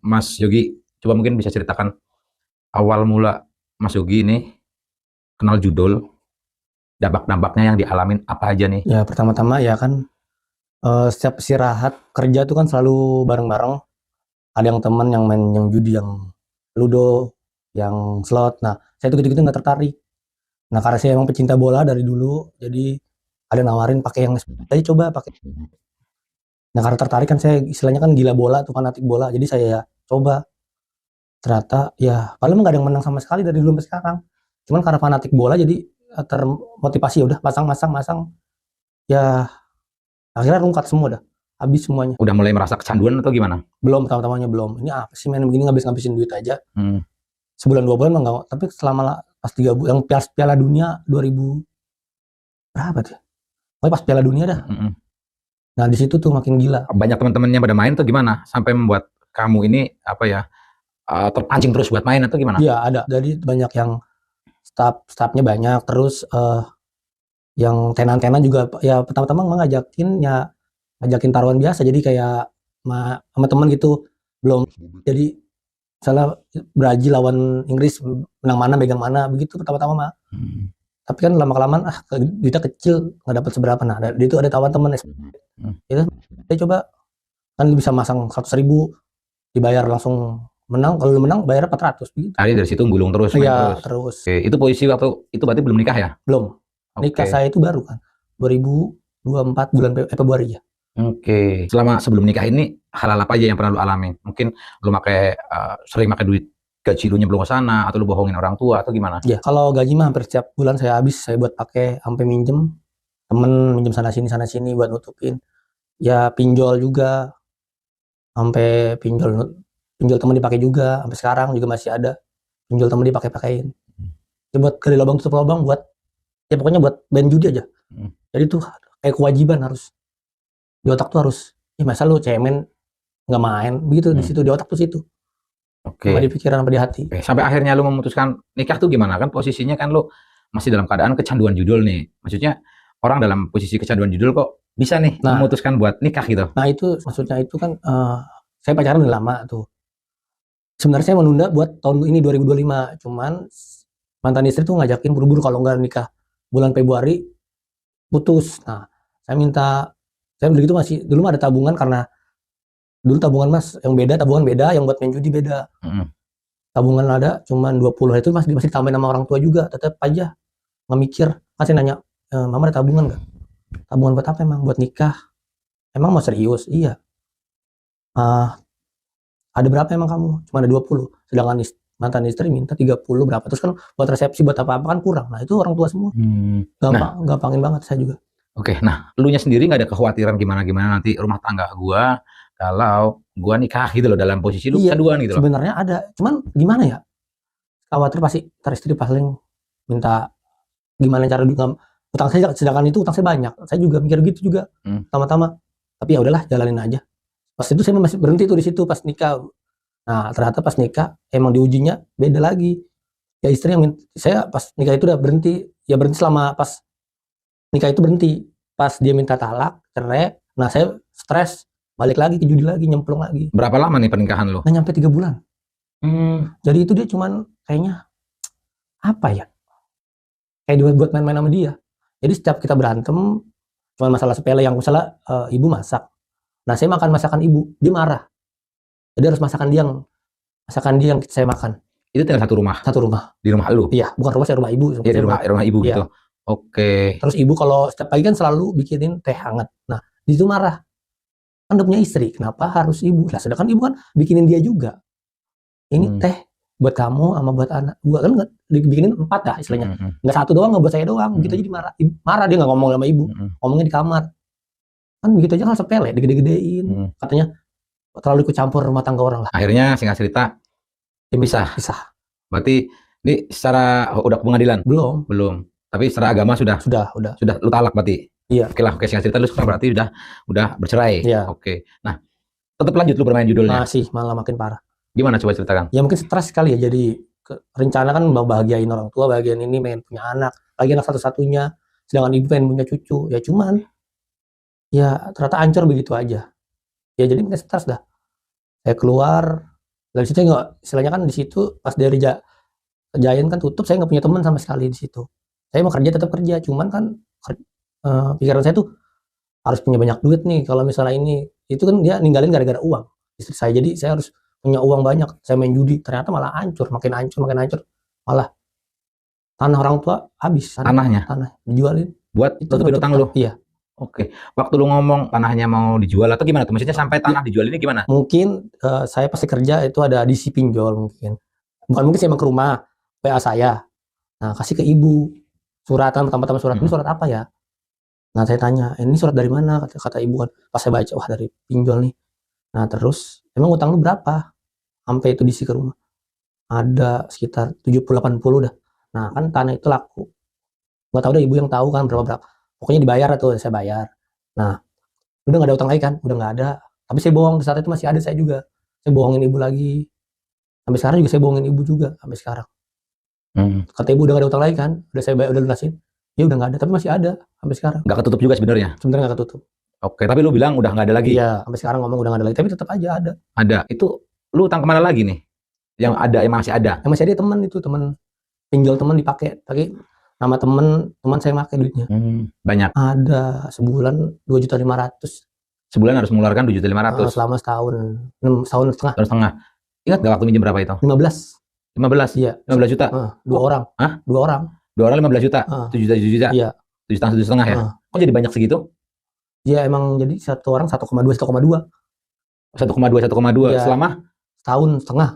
Mas Yogi, coba mungkin bisa ceritakan awal mula Mas Yogi ini kenal judul, dampak-dampaknya yang dialamin apa aja nih? Ya pertama-tama ya kan setiap istirahat kerja tuh kan selalu bareng-bareng. Ada yang teman yang main yang judi, yang ludo, yang slot. Nah saya tuh gitu-gitu nggak tertarik. Nah karena saya emang pecinta bola dari dulu, jadi ada nawarin pakai yang saya coba pakai. Nah karena tertarik kan saya istilahnya kan gila bola tuh, fanatik bola. Jadi saya coba, ternyata ya paling nggak ada yang menang sama sekali dari dulu sampai sekarang. Cuman karena fanatik bola jadi termotivasi, ya udah pasang ya akhirnya rungkat semua dah, habis semuanya. Udah mulai merasa kecanduan atau gimana? Belum, pertama-tamanya belum. Ini apa sih main begini ngabisin duit aja. Hmm. Sebulan 2 bulan mah enggak, tapi selama pas 3 bulan yang Piala Dunia 2000 berapa tuh? Pokoknya pas Piala Dunia dah. Hmm. Nah, di situ tuh makin gila. Banyak teman-temannya pada main atau gimana? Sampai membuat kamu ini apa ya, terpancing terus buat main atau gimana? Iya, ada. Jadi banyak yang staffnya banyak, terus yang tenan-tenan juga ya pertama-tama ngajakin taruhan biasa. Jadi kayak sama temen gitu. Belum. Jadi misalnya Brazil lawan Inggris, menang mana megang mana begitu pertama-tama mah. Tapi kan lama-kelamaan duitnya kecil, nggak dapat seberapa. Nah dari itu ada tawaran temen, itu saya coba, kan bisa masang 100.000 dibayar langsung menang, kalau lu menang bayar 400 begitu. Dari situ gulung terus, main Iya, terus. terus. Oke, itu posisi waktu itu berarti belum nikah ya? Belum. Nikah Oke. saya itu baru kan 2024 bulan Februari ya. Oke. Selama sebelum nikah ini hal-hal apa aja yang pernah lu alami? Mungkin lu sering pakai duit gaji lu nyemplung ke sana, atau lu bohongin orang tua atau gimana? Ya kalau gaji mah hampir setiap bulan saya habis, saya buat pakai, sampai minjem temen, minjem sana sini buat nutupin. Ya pinjol juga, sampai pinjol temen dipakai juga, sampai sekarang juga masih ada pinjol temen dipakai-pakein. Ya buat gali lubang tutup lubang, buat ya pokoknya buat main judi aja. Jadi tuh kayak kewajiban harus di otak tuh, harus masa lu cemen nggak main begitu. Di situ di otak tuh situ. Oke. Sama di pikiran, sama di hati. Oke. Sampai akhirnya lu memutuskan nikah tuh gimana? Kan posisinya kan lu masih dalam keadaan kecanduan judul nih. Maksudnya orang dalam posisi kecanduan judul kok bisa nih memutuskan buat nikah gitu? Nah itu maksudnya itu kan saya pacaran udah lama tuh. Sebenarnya saya menunda buat tahun ini 2025, cuman mantan istri tuh ngajakin buru-buru kalau nggak nikah bulan Februari putus. Nah saya begitu, masih dulu mah ada tabungan, karena dulu tabungan mas yang beda, tabungan beda, yang buat main judi beda. Tabungan ada cuman 20, itu masih ditambahin sama orang tua juga, tetap aja nggak mikir. Masih nanya, mama ada tabungan nggak? Tabungan buat apa emang? Buat nikah. Emang mau serius? Iya. Ada berapa emang kamu? Cuma ada 20. Sedangkan mantan istri minta 30 berapa. Terus kan buat resepsi, buat apa-apa kan kurang. Nah itu orang tua semua. Gampangin banget saya juga. Oke, nah elunya sendiri nggak ada kekhawatiran gimana nanti rumah tangga gua kalau gua nikah gitu loh, dalam posisi lu kecanduan gitu loh? Sebenarnya ada, cuman gimana ya, khawatir pasti istri paling minta gimana cara utang saya, sedangkan itu utang saya banyak. Saya juga mikir gitu juga pertama-tama. Tapi ya udahlah, jalanin aja. Pas itu saya masih berhenti tuh di situ pas nikah. Nah ternyata pas nikah emang diujinya beda lagi. Ya istri yang saya pas nikah itu udah berhenti. Ya berhenti selama pas nikah itu berhenti. Pas dia minta talak, cerai, nah saya stres, balik lagi ke judi lagi, nyemplung lagi. Berapa lama nih pernikahan lu? Nah nyampe 3 bulan. Jadi itu dia cuman kayaknya apa ya, kayak buat main-main sama dia. Jadi setiap kita berantem cuma masalah sepele, yang misalnya ibu masak, nah saya makan masakan ibu, dia marah. Jadi harus masakan dia yang saya makan. Itu tinggal satu rumah? Satu rumah. Di rumah lu? Iya, bukan rumah saya, rumah ibu. Iya, di rumah ibu gitu. Oke. Terus ibu kalau setiap pagi kan selalu bikinin teh hangat. Nah, di situ marah. Kan udah punya istri, kenapa harus ibu? Lah sedangkan ibu kan bikinin dia juga. Ini teh buat kamu sama buat anak. Gua kan dibikinin 4 dah istilahnya. Enggak 1 doang, enggak buat saya doang. Gitu aja marah. Marah dia, enggak ngomong sama ibu. Ngomongnya di kamar. Kan begitu aja kan sepele, digede-gedein. Katanya terlalu ikut campur rumah tangga orang lah. Akhirnya singkat cerita pisah. Berarti ini secara udah ke pengadilan? Belum. Tapi secara agama sudah lu talak berarti? Iya. Oke, singkat cerita lu sekarang berarti udah bercerai. Iya. Oke. Nah, tetap lanjut lu bermain judulnya? Masih, malah makin parah. Gimana coba ceritakan? Ya mungkin stres sekali ya, jadi rencana kan mau bahagiain orang tua, bahagiain ini, pengen punya anak, lagi anak satu-satunya, sedangkan ibu pengen punya cucu. Ya cuman ya ternyata hancur begitu aja. Ya jadi mungkin stres dah. Saya keluar, Dari situ saya nggak, istilahnya kan di situ pas dari Giant kan tutup, saya nggak punya teman sama sekali di situ. Saya mau kerja tetap kerja, cuman kan pikiran saya tuh harus punya banyak duit nih. Kalau misalnya ini itu kan dia ninggalin gara-gara uang istri saya, jadi saya harus punya uang banyak. Saya main judi, ternyata malah hancur, makin hancur, malah tanah orang tua habis. Tanahnya tanah dijualin buat itu tutupin utang lu. Iya. Oke, waktu lu ngomong tanahnya mau dijual atau gimana tuh? Maksudnya sampai tanah dijual ini gimana? Mungkin saya pasti kerja itu ada diisi pinjol mungkin. Bukan mungkin saya emang ke rumah PA saya. Nah, kasih ke ibu. Suratan, pertama-tama surat, ini surat apa ya? Nah, saya tanya, ini surat dari mana? Kata ibu kan. Pas saya baca, wah dari pinjol nih. Nah, terus, emang utang lu berapa? Sampai itu diisi ke rumah. Ada sekitar 70-80 dah. Nah, kan tanah itu laku. Gak tahu deh ibu yang tahu kan berapa. Pokoknya dibayar tuh, saya bayar. Nah, udah gak ada utang lagi kan? Udah gak ada. Tapi saya bohong, di saat itu masih ada saya juga. Saya bohongin ibu lagi. Sampai sekarang juga saya bohongin ibu juga. Sampai sekarang. Kata ibu udah gak ada utang lagi kan? Udah saya bayar, udah lunasin. Ya udah gak ada, tapi masih ada. Sampai sekarang. Gak ketutup juga sebenarnya? Sebenarnya gak ketutup. Oke, tapi lu bilang udah gak ada lagi? Iya, sampai sekarang ngomong udah gak ada lagi. Tapi tetap aja ada. Ada. Itu lu utang kemana lagi nih? Yang ada, yang masih ada? Yang masih ada teman itu, teman pinjol teman dipakai. Tapi nama teman saya pakai duitnya. Banyak. Ada sebulan 2.500.000. Sebulan harus mengeluarkan 2.500.000. Selama setahun, 6 tahun setengah. Tahun setengah. Ingat gak waktu minjem berapa itu? 15. Iya. 15 juta. 2 orang. Hah? 2 orang. 2 orang 15 juta. 7 juta, 7 juta. Iya. 7,5 ya. Kok jadi banyak segitu? Iya, emang jadi satu orang 1,2. 1,2 ya. Selama setahun setengah.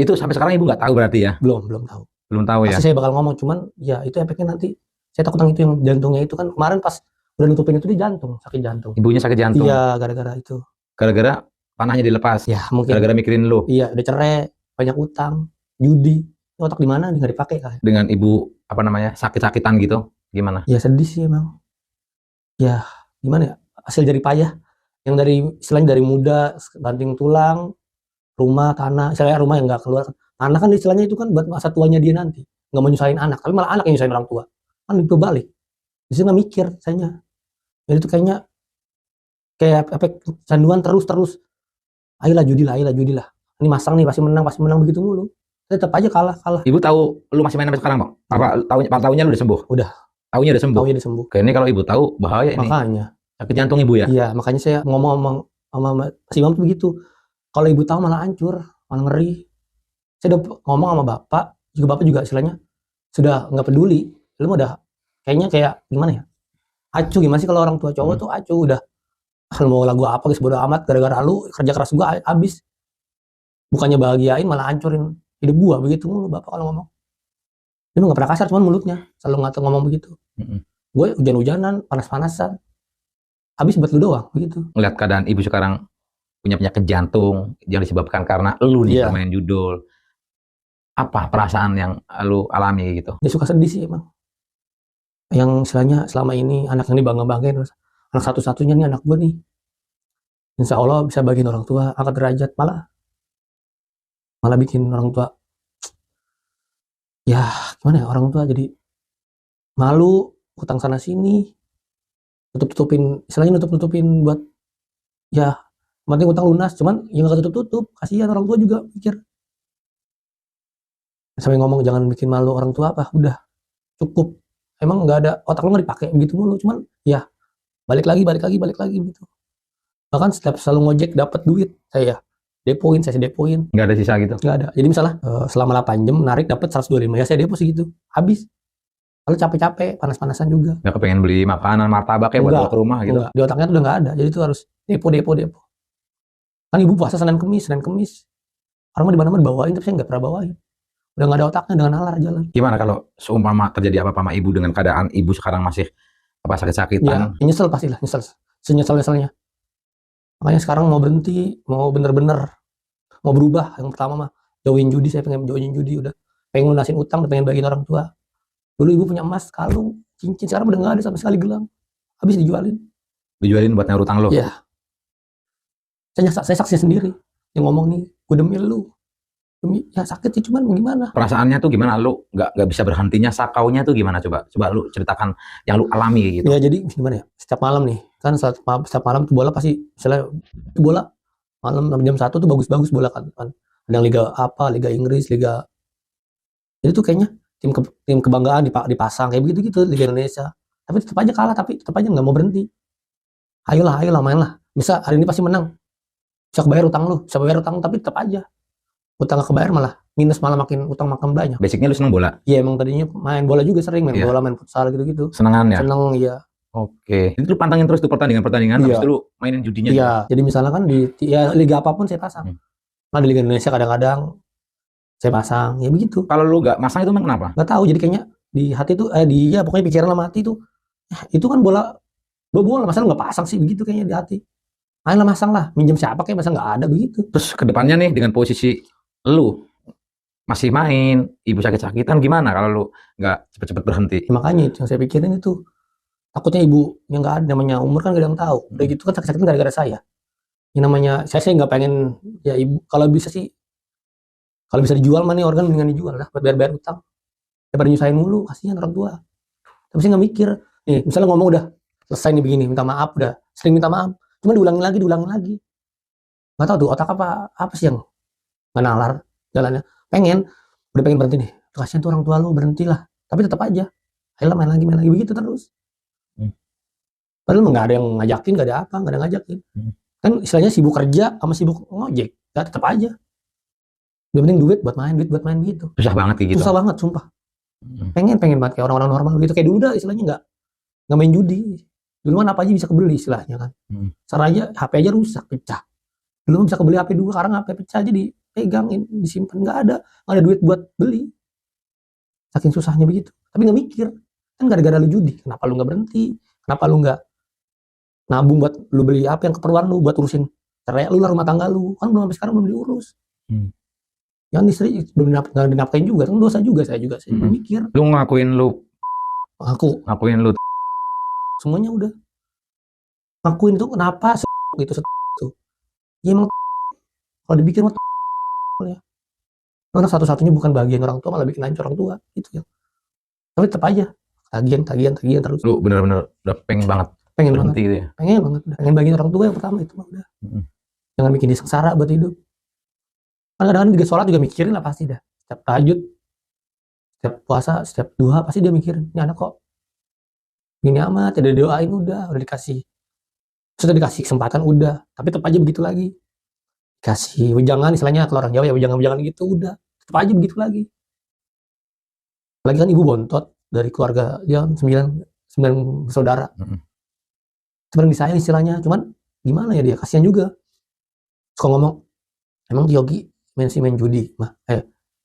Itu sampai sekarang ibu nggak tahu berarti ya? Belum tahu. Belum tahu ya. Pasti saya bakal ngomong, cuman ya itu efeknya nanti. Saya takut itu yang jantungnya itu kan kemarin pas udah nutupin itu dia sakit jantung. Ibunya sakit jantung. Iya, gara-gara itu. Gara-gara tanahnya dilepas. Ya, mungkin. Gara-gara mikirin lu. Iya, udah cerai, banyak utang, judi. Otak di mana? Nggak dipakai kan. Dengan ibu sakit-sakitan gitu. Gimana? Ya sedih sih emang. Ya, gimana ya? Hasil jerih payah yang selain dari muda banting tulang, rumah, tanah. Saya rumah yang nggak keluar. Tanah kan istilahnya itu kan buat masa tuanya dia nanti. Nggak mau nyusahin anak, tapi malah anak yang nyusahin orang tua. Kan itu balik. Di sini nggak mikir sayanya. Jadi itu kayaknya kayak efek canduan terus. Ayolah judi lah. Ini masang nih pasti menang begitu mulu. Tetap aja kalah. Ibu tahu lu masih main sampai sekarang, Bang? Apa tahunya lu udah sembuh? Udah. Tahunya udah sembuh. Oke, ini kalau ibu tahu bahaya ini. Makanya. Sakit jantung ibu ya? Iya, makanya saya ngomong sama si Imam tuh begitu. Kalau ibu tahu malah hancur, malah ngeri. Saya udah ngomong sama bapak juga istilahnya sudah nggak peduli. Lu udah kayaknya kayak gimana ya? Acuh gimana sih kalau orang tua cowok tuh acuh udah. Mau lagu apa guys bodo amat, gara-gara lu kerja keras gua habis. Bukannya bahagiain malah hancurin hidup gua, begitu mulu bapak kalau ngomong. Dia nggak pernah kasar, cuman mulutnya selalu ngomong begitu. Gue hujan-hujanan, panas-panasan, habis buat lu doang begitu. Ngeliat keadaan ibu sekarang punya penyakit jantung yang disebabkan karena lu nih bermain judul. Apa perasaan yang lu alami gitu? Dia suka sedih sih emang. Yang istilahnya selama ini anak yang dibangga-banggain, anak satu-satunya nih anak gue nih. Insya Allah bisa bagiin orang tua, angkat derajat, malah bikin orang tua ya gimana ya, orang tua jadi malu, utang sana sini, istilahnya nutup-nutupin buat ya penting utang lunas, cuman yang gak tutup-tutup, kasihan orang tua juga pikir. Sampai ngomong jangan bikin malu orang tua apa, udah cukup. Emang nggak ada, otak lu nggak dipakai begitu mulu, cuman ya balik lagi gitu. Bahkan setiap selalu ngojek dapat duit saya depoin. Nggak ada sisa gitu? Nggak ada. Jadi misalnya selama 8 jam narik dapat 125, ya saya depo segitu, habis. Kalau capek-capek, panas-panasan juga. Nggak kepengen beli makanan, martabak ya buat bawa ke rumah gitu? Enggak. Di otaknya tuh udah nggak ada, jadi itu harus depo. Kan ibu puasa Senin Kemis. Orang mah di mana-mana bawain, tapi saya nggak pernah bawain. Udah nggak ada otaknya, dengan nalar jalan. Gimana kalau seumpama terjadi apa-apa sama ibu dengan keadaan ibu sekarang masih sakit-sakitan? Ya, nyesel pastilah, senyesel-nyeselnya. Makanya sekarang mau berhenti, mau bener-bener mau berubah. Yang pertama mah jauhin judi, saya pengen jauhin judi, udah pengen lunasin utang, udah pengen bagiin orang tua. Dulu ibu punya emas, kalung, cincin, sekarang udah nggak ada sama sekali, gelang, habis dijualin Buat nyaur utang lo? Iya. Saya saksi sendiri yang ngomong nih, gue demi lu. Ya sakit sih, cuman gimana? Perasaannya tuh gimana? Lu nggak bisa berhentinya, sakaunya tuh gimana? Coba lu ceritakan yang lu alami gitu. Ya jadi gimana ya? Setiap malam nih, kan setiap malam tuh bola pasti, misalnya bola malam jam 1 tuh bagus-bagus bola kan. ada yang liga apa, liga Inggris, liga jadi tuh kayaknya tim kebanggaan dipasang kayak begitu gitu Liga Indonesia. Tapi tetap aja kalah, tapi tetap aja nggak mau berhenti. Ayolah, mainlah. Bisa hari ini pasti menang. Bisa kebayar utang lu, tapi tetap aja utang nggak kebayar malah minus, malah makin utang makin banyak. Basicnya lu seneng bola? Iya, emang tadinya main bola juga sering, main bola, main futsal gitu-gitu. Senengan ya? Seneng, iya. Oke. Itu lu pantangin terus tuh pertandingan, habis itu lu mainin judinya. Iya, jadi misalnya kan di liga apapun saya pasang. Nah, di Liga Indonesia kadang-kadang saya pasang, ya begitu. Kalau lu nggak masang itu emang kenapa? Nggak tahu, jadi kayaknya di hati tuh, pokoknya pikiran sama hati tuh, itu kan bola, masa lu nggak pasang sih, begitu kayaknya di hati. Ayolah masang lah, minjem siapa kayak, masa nggak ada begitu. Terus kedepannya nih dengan posisi lu masih main, ibu sakit-sakitan gimana kalau lu nggak cepet-cepet berhenti? Ya, makanya itu yang saya pikirin itu, takutnya ibu yang nggak ada, namanya umur kan gak ada yang tahu. Udah gitu kan sakit-sakitan gara-gara saya. Yang namanya saya nggak pengen ya ibu, kalau bisa dijual mah nih organ mendingan dijual lah buat bayar utang. Daripada nyusahin mulu, kasihan orang tua. Tapi saya nggak mikir. Nih, misalnya ngomong udah selesai nih begini, minta maaf, udah sering minta maaf. Cuma diulangin lagi. Nggak tahu tuh otak apa sih yang nggak nalar jalannya. Udah pengen berhenti nih. Kasihan tuh orang tua lu, berhentilah. Tapi tetap aja. Ayolah main lagi begitu terus. Padahal nggak ada yang ngajakin, nggak ada ngajakin. Kan istilahnya sibuk kerja sama sibuk ngojek, ya tetap aja. Udah penting duit buat main gitu. Susah banget kayak gitu. Susah banget, sumpah. Pengen banget kayak orang-orang normal gitu, kayak dulu dah istilahnya nggak main judi. Dulu kan apa aja bisa kebeli istilahnya kan. Sekarang aja HP aja rusak, pecah. Dulu bisa kebeli HP 2, sekarang HP pecah aja dipegangin, disimpan, nggak ada duit buat beli. Saking susahnya begitu. Tapi nggak mikir, kan gara-gara lu judi, kenapa lu nggak berhenti? Kenapa lu nggak nabung buat lu beli apa yang keperluan lu, buat urusin cerai lu lah, rumah tangga lu, kan belum sampai sekarang belum diurus. Yang istri belum dinafkain juga, kan dosa juga saya mikir. Lu ngakuin lu semuanya udah ngakuin itu, kenapa itu ya emang kalau dipikir mah ya karena satu-satunya bukan bagian orang tua, malah bikin hancur orang tua gitu ya. Tapi tetap aja tagihan terus. Lu bener-bener udah pengen banget berhenti gitu ya? pengen bagian orang tua yang pertama itu mah udah. Jangan bikin dia sengsara buat hidup. Kadang-kadang juga sholat juga mikirin lah pasti dah. Setiap tahajud, setiap puasa, setiap duha pasti dia mikirin, ini anak kok gini amat, udah doain, udah dikasih, sudah dikasih kesempatan udah, tapi tetap aja begitu lagi. Kasih wejangan, istilahnya kalau orang Jawa ya wejangan gitu, udah tetap aja begitu lagi. Lagi kan ibu bontot dari keluarga dia 9 bersaudara. Sebenarnya disayang istilahnya, cuman gimana ya, dia kasihan juga. Suka ngomong, emang Yogi main judi, mah,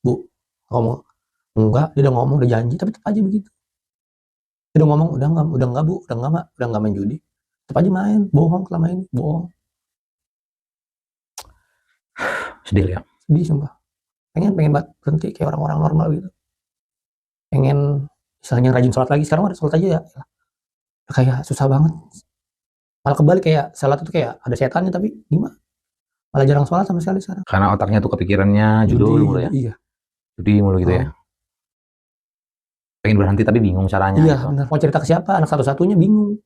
bu, ngomong enggak, dia udah ngomong, udah janji, tapi tetap aja begitu. Dia udah ngomong, udah enggak bu, udah enggak main judi, tetap aja main, bohong selama ini, bohong. Sedih ya? Sedih sumpah. Pengen banget berhenti kayak orang-orang normal gitu. Pengen misalnya rajin sholat lagi, sekarang ada sholat aja ya kayak susah banget. Malah kebalik, kayak sholat itu kayak ada setannya, tapi gimana? Malah jarang sholat sama sekali sekarang. Karena otaknya tuh kepikirannya judul mulu ya? Iya. Judi mulu gitu ya? Pengen berhenti tapi bingung caranya. Iya, gitu. benar. Mau cerita ke siapa? Anak satu-satunya bingung.